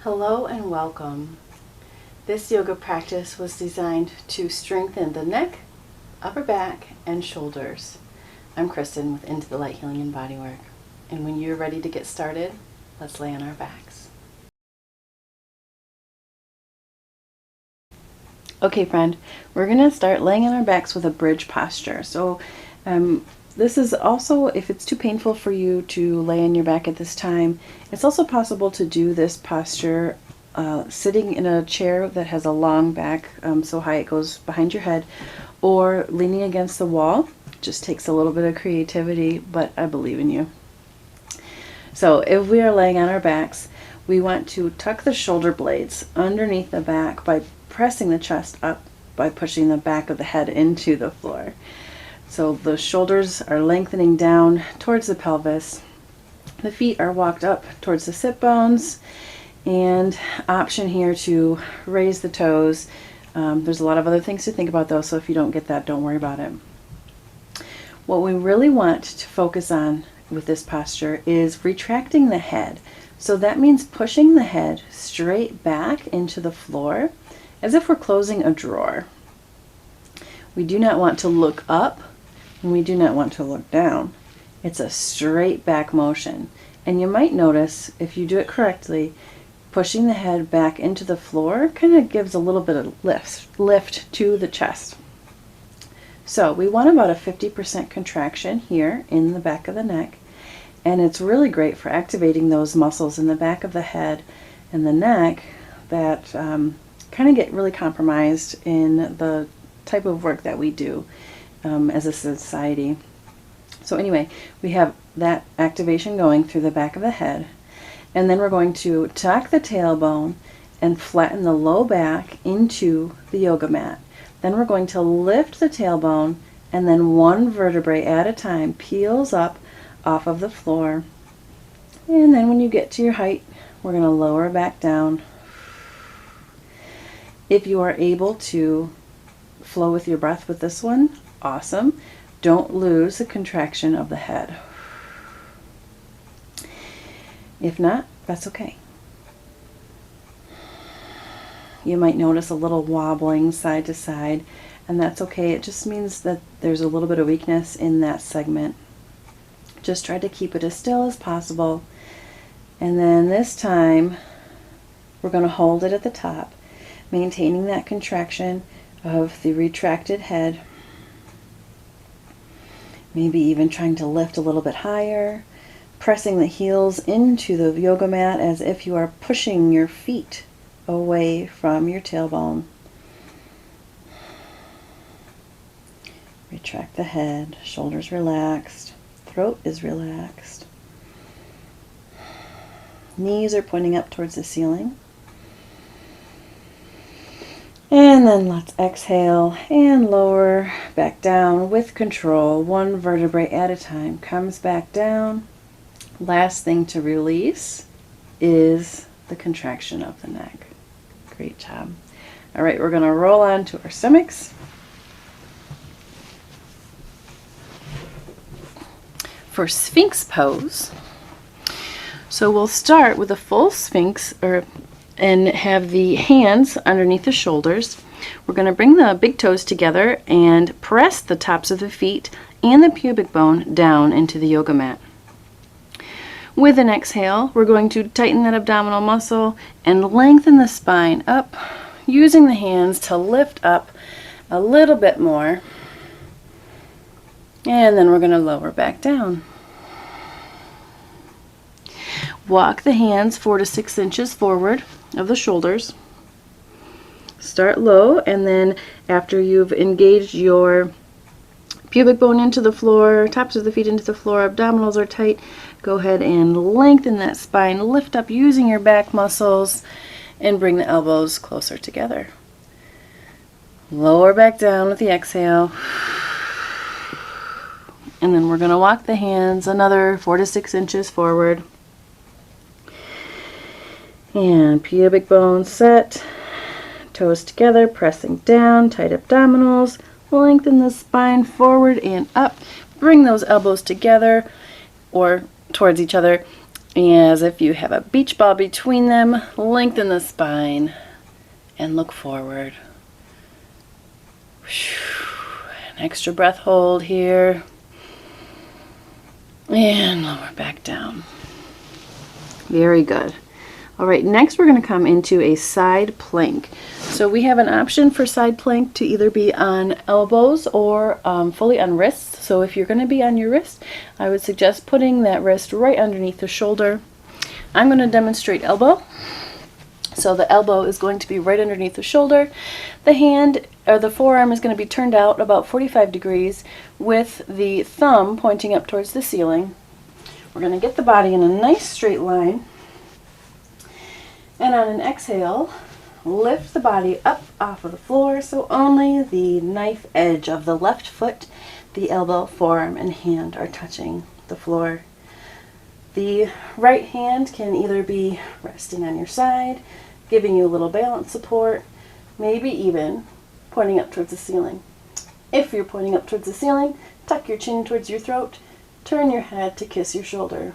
Hello and welcome. This yoga practice was designed to strengthen the neck, upper back, and shoulders. I'm Kristen with Into the Light Healing and Bodywork. And when you're ready to get started, let's lay on our backs. Okay, friend, we're going to start laying on our backs with a bridge posture. So this is also, if it's too painful for you to lay on your back at this time, it's also possible to do this posture sitting in a chair that has a long back, so high it goes behind your head, or leaning against the wall. Just takes a little bit of creativity, but I believe in you. So if we are laying on our backs, we want to tuck the shoulder blades underneath the back by pressing the chest up by pushing the back of the head into the floor. So the shoulders are lengthening down towards the pelvis. The feet are walked up towards the sit bones, and option here to raise the toes. There's a lot of other things to think about though, so if you don't get that, don't worry about it. What we really want to focus on with this posture is retracting the head. So that means pushing the head straight back into the floor as if we're closing a drawer. We do not want to look up and we do not want to look down. It's a straight back motion. And you might notice, if you do it correctly, pushing the head back into the floor kind of gives a little bit of lift to the chest. So we want about a 50% contraction here in the back of the neck. And it's really great for activating those muscles in the back of the head and the neck that kind of get really compromised in the type of work that we do as a society. So anyway, we have that activation going through the back of the head, and then we're going to tuck the tailbone and flatten the low back into the yoga mat. Then we're going to lift the tailbone, and then one vertebrae at a time peels up off of the floor. And then when you get to your height, we're going to lower back down. If you are able to flow with your breath with this one, awesome. Don't lose the contraction of the head. If not, that's okay. You might notice a little wobbling side to side, and that's okay. It just means that there's a little bit of weakness in that segment. Just try to keep it as still as possible. And then this time, we're going to hold it at the top, maintaining that contraction of the retracted head. Maybe even trying to lift a little bit higher, pressing the heels into the yoga mat as if you are pushing your feet away from your tailbone. Retract the head, shoulders relaxed, throat is relaxed. Knees are pointing up towards the ceiling. And then let's exhale and lower back down with control. One vertebrae at a time comes back down. Last thing to release is the contraction of the neck. Great job. All right, we're going to roll on to our stomachs. For Sphinx Pose, so we'll start with a full Sphinx and have the hands underneath the shoulders. We're going to bring the big toes together and press the tops of the feet and the pubic bone down into the yoga mat. With an exhale, we're going to tighten that abdominal muscle and lengthen the spine up, using the hands to lift up a little bit more. And then we're going to lower back down. Walk the hands 4 to 6 inches forward of the shoulders. Start low, and then after you've engaged your pubic bone into the floor, tops of the feet into the floor, abdominals are tight, go ahead and lengthen that spine, lift up using your back muscles, and bring the elbows closer together. Lower back down with the exhale. And then we're going to walk the hands another 4 to 6 inches forward. And pubic bone set, toes together, pressing down, tight abdominals, lengthen the spine forward and up. Bring those elbows together or towards each other as if you have a beach ball between them. Lengthen the spine and look forward. An extra breath hold here. And lower back down. Very good. All right, next we're going to come into a side plank. So we have an option for side plank to either be on elbows or fully on wrists. So if you're going to be on your wrist, I would suggest putting that wrist right underneath the shoulder. I'm going to demonstrate elbow. So the elbow is going to be right underneath the shoulder. The hand or the forearm is going to be turned out about 45 degrees with the thumb pointing up towards the ceiling. We're going to get the body in a nice straight line. And on an exhale, lift the body up off of the floor so only the knife edge of the left foot, the elbow, forearm, and hand are touching the floor. The right hand can either be resting on your side, giving you a little balance support, maybe even pointing up towards the ceiling. If you're pointing up towards the ceiling, tuck your chin towards your throat, turn your head to kiss your shoulder.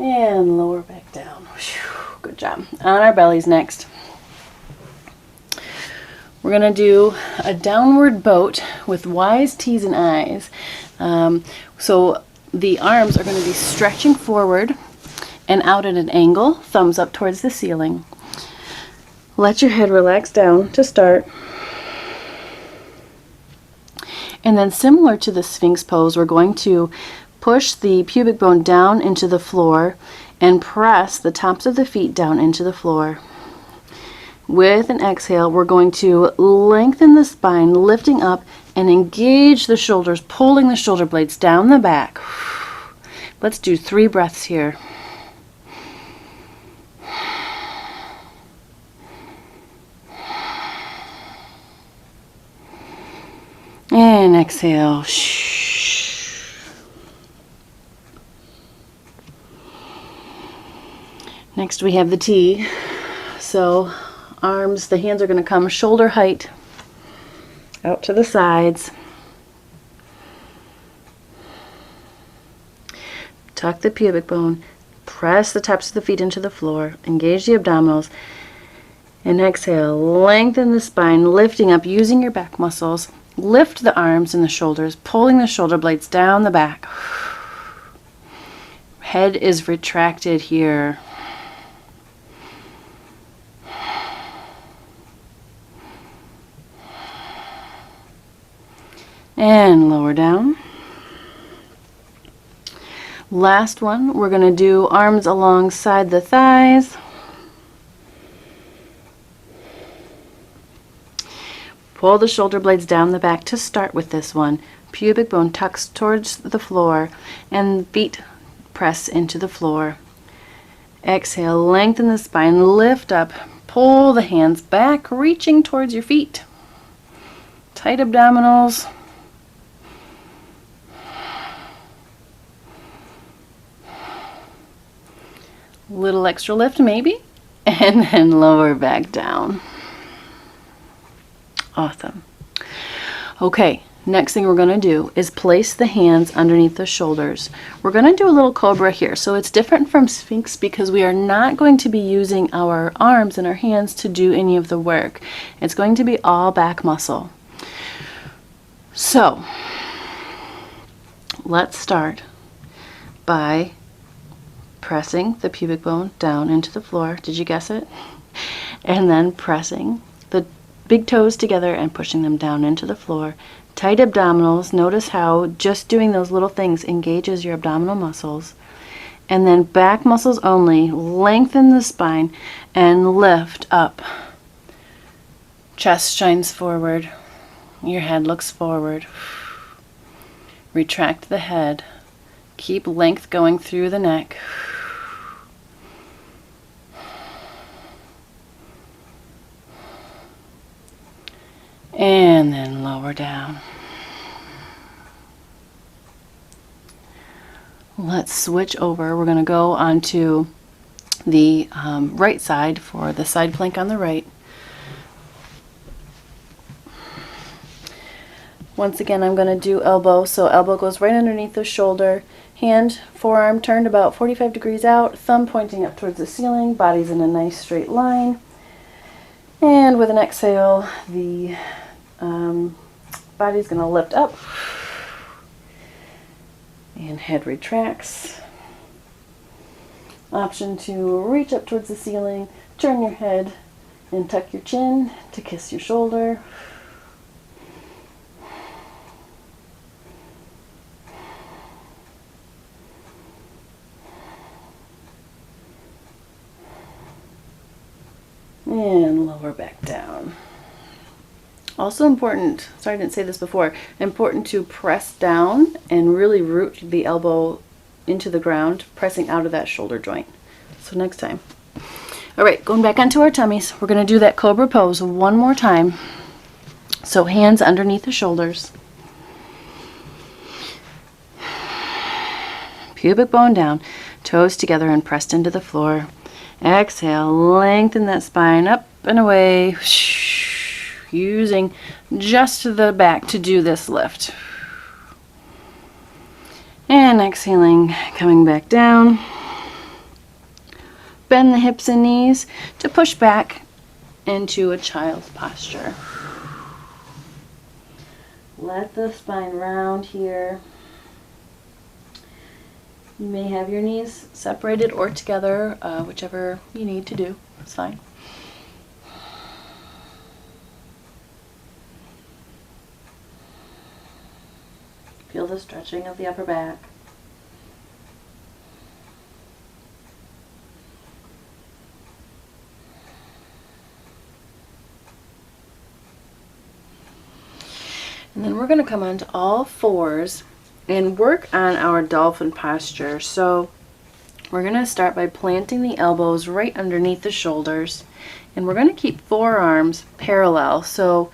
And lower back down. Good job. On our bellies next. We're going to do a downward boat with Y's, T's, and I's. So the arms are going to be stretching forward and out at an angle, thumbs up towards the ceiling. Let your head relax down to start. And then similar to the Sphinx pose, we're going to push the pubic bone down into the floor and press the tops of the feet down into the floor. With an exhale, we're going to lengthen the spine, lifting up and engage the shoulders, pulling the shoulder blades down the back. Let's do 3 breaths here. And exhale. Next we have the T. So arms, the hands are going to come shoulder height out to the sides. Tuck the pubic bone. Press the tops of the feet into the floor. Engage the abdominals. And exhale. Lengthen the spine, lifting up using your back muscles. Lift the arms and the shoulders, pulling the shoulder blades down the back. Head is retracted here. And lower down. Last one, we're going to do arms alongside the thighs. Pull the shoulder blades down the back to start with this one. Pubic bone tucks towards the floor and feet press into the floor. Exhale, lengthen the spine, lift up, pull the hands back, reaching towards your feet. Tight abdominals. Little extra lift maybe, and then lower back down. Awesome. Okay, next thing we're going to do is place the hands underneath the shoulders. We're going to do a little cobra here. So it's different from Sphinx because we are not going to be using our arms and our hands to do any of the work. It's going to be all back muscle. So let's start by pressing the pubic bone down into the floor. Did you guess it? And then pressing the big toes together and pushing them down into the floor. Tight abdominals. Notice how just doing those little things engages your abdominal muscles. And then back muscles only. Lengthen the spine and lift up. Chest shines forward. Your head looks forward. Retract the head. Keep length going through the neck. And then lower down. Let's switch over. We're going to go onto the right side for the side plank on the right. Once again, I'm going to do elbow. So elbow goes right underneath the shoulder. Hand, forearm turned about 45 degrees out. Thumb pointing up towards the ceiling. Body's in a nice straight line. And with an exhale, the body's going to lift up. And head retracts. Option to reach up towards the ceiling, turn your head, and tuck your chin to kiss your shoulder. And lower back down. Also important, sorry I didn't say this before, important to press down and really root the elbow into the ground, pressing out of that shoulder joint. So next time. All right, going back onto our tummies, we're going to do that Cobra Pose one more time. So hands underneath the shoulders. Pubic bone down, toes together and pressed into the floor. Exhale, lengthen that spine up and away, using just the back to do this lift. And exhaling, coming back down. Bend the hips and knees to push back into a child's posture. Let the spine round here. You may have your knees separated or together, whichever you need to do. It's fine. Feel the stretching of the upper back. And then we're going to come onto all fours and work on our dolphin posture. So we're going to start by planting the elbows right underneath the shoulders, and we're going to keep forearms parallel. So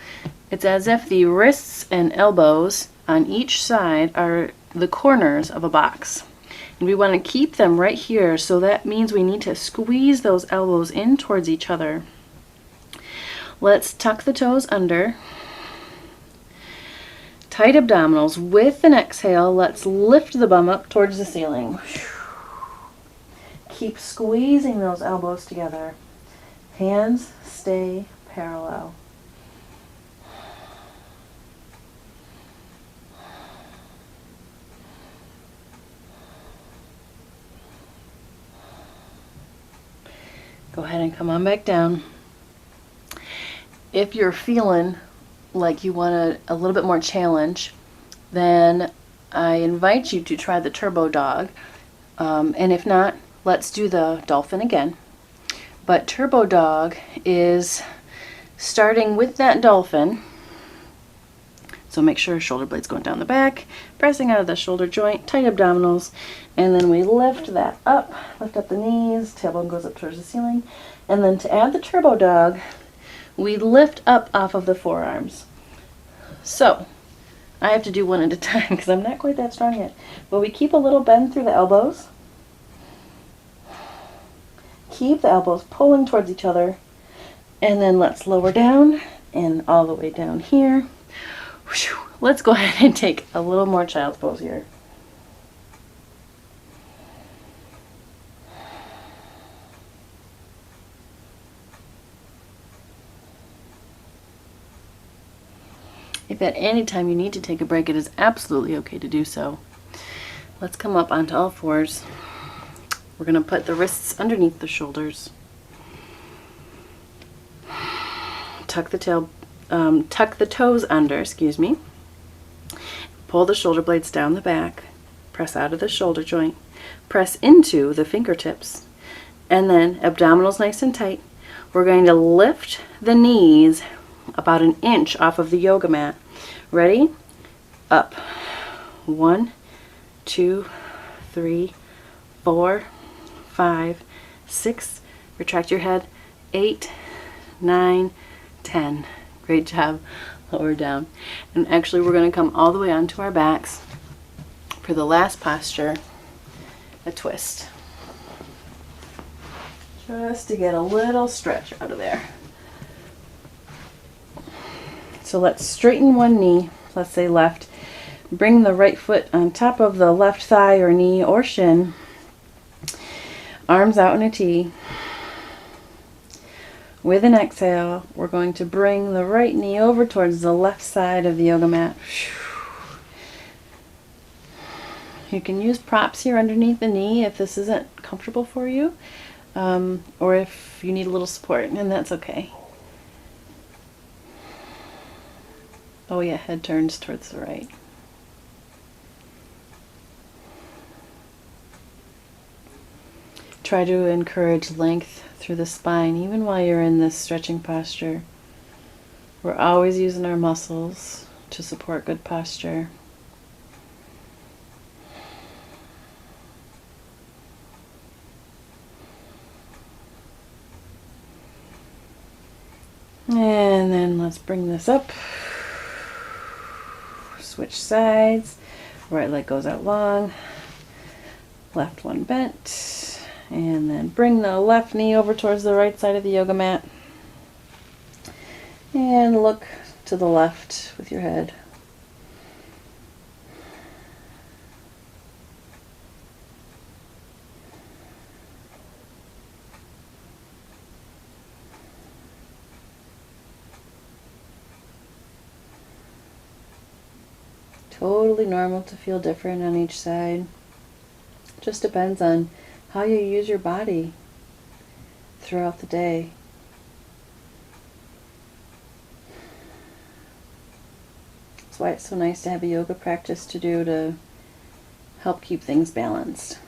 it's as if the wrists and elbows on each side are the corners of a box. And we want to keep them right here, so that means we need to squeeze those elbows in towards each other. Let's tuck the toes under. Tight abdominals. With an exhale, let's lift the bum up towards the ceiling. Keep squeezing those elbows together. Hands stay parallel. Go ahead and come on back down. If you're feeling like you want a little bit more challenge, then I invite you to try the turbo dog. And if not, let's do the dolphin again. But turbo dog is starting with that dolphin. So make sure shoulder blades going down the back, pressing out of the shoulder joint, tight abdominals, and then we lift that up, lift up the knees, tailbone goes up towards the ceiling. And then to add the turbo dog, we lift up off of the forearms. So I have to do one at a time because I'm not quite that strong yet. But we keep a little bend through the elbows. Keep the elbows pulling towards each other. And then let's lower down and all the way down here. Let's go ahead and take a little more child's pose here. If at any time you need to take a break, it is absolutely okay to do so. Let's come up onto all fours. We're going to put the wrists underneath the shoulders. Tuck the toes under, excuse me. Pull the shoulder blades down the back. Press out of the shoulder joint. Press into the fingertips. And then abdominals nice and tight. We're going to lift the knees about an inch off of the yoga mat. Ready? Up. 1, 2, 3, 4, 5, 6. Retract your head. 8, 9, 10. Great job. Lower down. And actually we're going to come all the way onto our backs for the last posture, a twist. Just to get a little stretch out of there. So let's straighten one knee let's say left, bring the right foot on top of the left thigh or knee or shin. Arms out in a T. With an exhale, we're going to bring the right knee over towards the left side of the yoga mat. You can use props here underneath the knee if this isn't comfortable for you, or if you need a little support, and that's okay. Oh yeah, head turns towards the right. Try to encourage length through the spine, even while you're in this stretching posture. We're always using our muscles to support good posture. And then let's bring this up. Switch sides. Right leg goes out long. Left one bent. And then bring the left knee over towards the right side of the yoga mat. And look to the left with your head. Totally normal to feel different on each side. Just depends on how you use your body throughout the day. That's why it's so nice to have a yoga practice to do to help keep things balanced.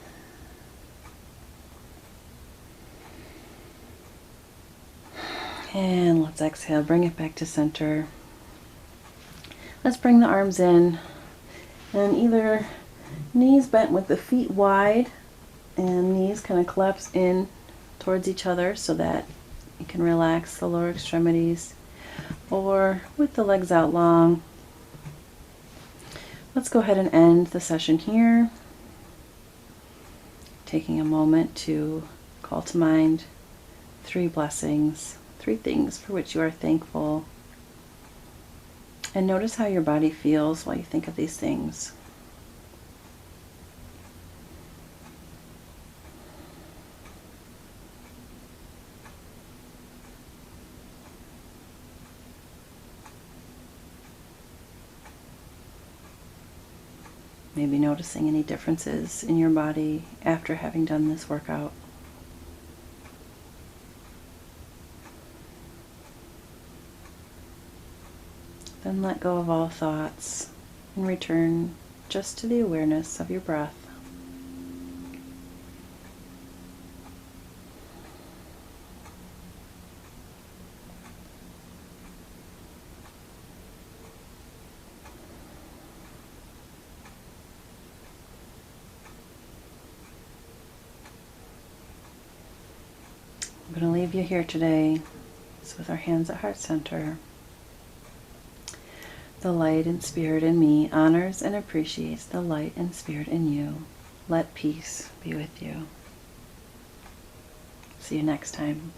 And let's exhale, bring it back to center. Let's bring the arms in, and either knees bent with the feet wide and knees kind of collapse in towards each other so that you can relax the lower extremities, or with the legs out long. Let's go ahead and end the session here, taking a moment to call to mind 3 blessings, 3 things for which you are thankful. And notice how your body feels while you think of these things. Maybe noticing any differences in your body after having done this workout. Then let go of all thoughts and return just to the awareness of your breath. I'm going to leave you here today with our hands at heart center. The light and spirit in me honors and appreciates the light and spirit in you. Let peace be with you. See you next time.